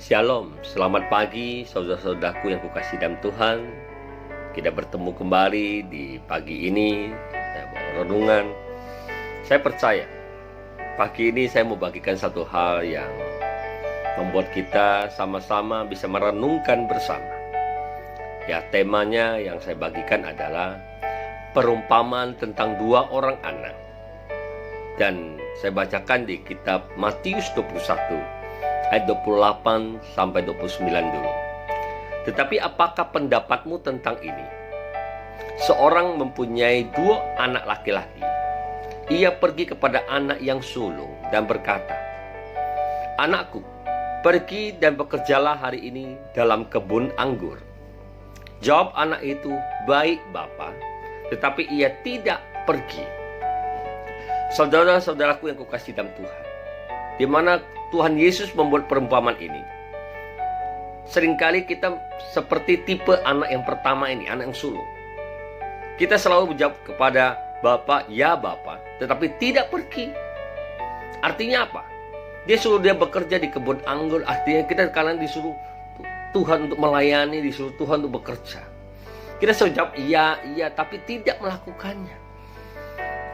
Shalom, selamat pagi saudara-saudaraku yang kukasihi dalam Tuhan. Kita bertemu kembali di pagi ini, saya bawa renungan. Saya percaya, pagi ini saya mau bagikan satu hal yang membuat kita sama-sama bisa merenungkan bersama. Ya, temanya yang saya bagikan adalah perumpamaan tentang dua orang anak. Dan saya bacakan di kitab Matius 21 ayat 28 sampai 29 dulu. Tetapi apakah pendapatmu tentang ini? Seorang mempunyai dua anak laki-laki. Ia pergi kepada anak yang sulung dan berkata, "Anakku, pergi dan bekerjalah hari ini dalam kebun anggur." Jawab anak itu, "Baik, Bapa," tetapi ia tidak pergi. Saudara-saudaraku yang kukasihi dalam Tuhan, di mana Tuhan Yesus membuat perumpamaan ini. Seringkali kita seperti tipe anak yang pertama ini, anak yang sulung. Kita selalu menjawab kepada Bapak, "Ya Bapak," tetapi tidak pergi. Artinya apa? Dia suruh dia bekerja di kebun anggur. Artinya kita kadang disuruh Tuhan untuk melayani, disuruh Tuhan untuk bekerja. Kita selalu jawab iya, tapi tidak melakukannya.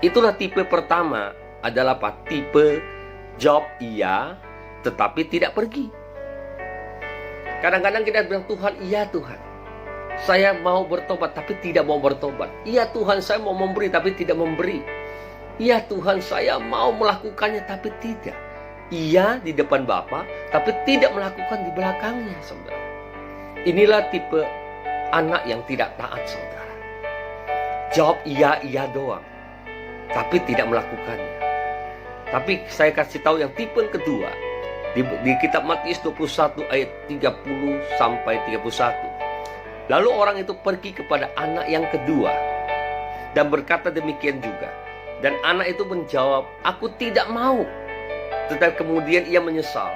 Itulah tipe pertama, adalah apa? Tipe jawab iya, tetapi tidak pergi. Kadang-kadang kita bilang, "Tuhan, iya Tuhan, saya mau bertobat," tapi tidak mau bertobat. "Iya Tuhan, saya mau memberi," tapi tidak memberi. "Iya Tuhan, saya mau melakukannya," tapi tidak. Iya di depan Bapa, tapi tidak melakukan di belakangnya, saudara. Inilah tipe anak yang tidak taat, saudara. Jawab iya doang, tapi tidak melakukannya. Tapi saya kasih tahu yang tipe kedua di kitab Matius 21 ayat 30 sampai 31. Lalu orang itu pergi kepada anak yang kedua dan berkata demikian juga. Dan anak itu menjawab, "Aku tidak mau." Tetapi kemudian ia menyesal,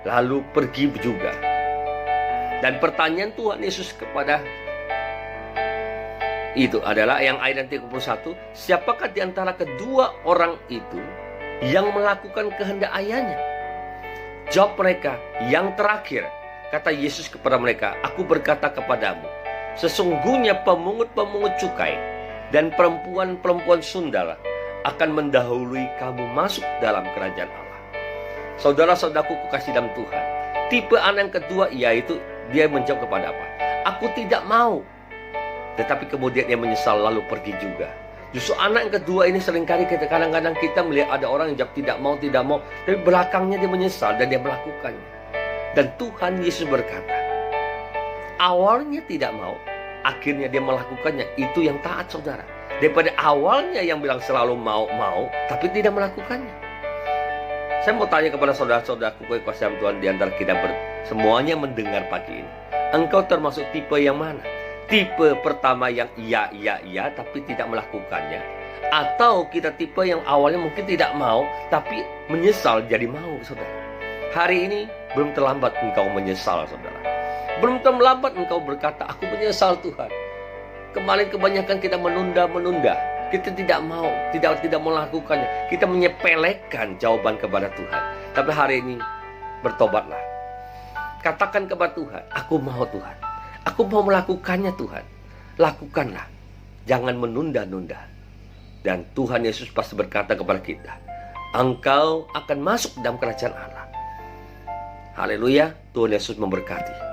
lalu pergi juga. Dan pertanyaan Tuhan Yesus kepada itu adalah yang ayat 31, "Siapakah di antara kedua orang itu yang melakukan kehendak ayahnya?" Jawab mereka, "Yang terakhir." Kata Yesus kepada mereka, "Aku berkata kepadamu, sesungguhnya pemungut-pemungut cukai dan perempuan-perempuan sundal akan mendahului kamu masuk dalam kerajaan Allah." Saudara-saudaraku kukasihi dalam Tuhan, tipe anak yang kedua yaitu dia menjawab kepada apa? "Aku tidak mau." Tetapi kemudian dia menyesal lalu pergi juga. Justru anak yang kedua ini seringkali kadang-kadang kita melihat ada orang yang jawab tidak mau, tapi belakangnya dia menyesal dan dia melakukannya. Dan Tuhan Yesus berkata, awalnya tidak mau, akhirnya dia melakukannya. Itu yang taat, saudara. Daripada awalnya yang bilang selalu mau, tapi tidak melakukannya. Saya mau tanya kepada saudara-saudaraku yang kasihan Tuhan di antara kita semuanya mendengar pagi ini. Engkau termasuk tipe yang mana? Tipe pertama yang iya tapi tidak melakukannya, atau kita tipe yang awalnya mungkin tidak mau tapi menyesal jadi mau, saudara. Hari ini belum terlambat engkau menyesal, saudara. Belum terlambat engkau berkata, "Aku menyesal Tuhan. Kemarin kebanyakan kita menunda. Kita tidak mau melakukannya. Kita menyepelekan jawaban kepada Tuhan. Tapi hari ini bertobatlah. Katakan kepada Tuhan, "Aku mau Tuhan. Aku mau melakukannya Tuhan." Lakukanlah. Jangan menunda-nunda. Dan Tuhan Yesus pasti berkata kepada kita, engkau akan masuk dalam kerajaan Allah. Haleluya. Tuhan Yesus memberkati.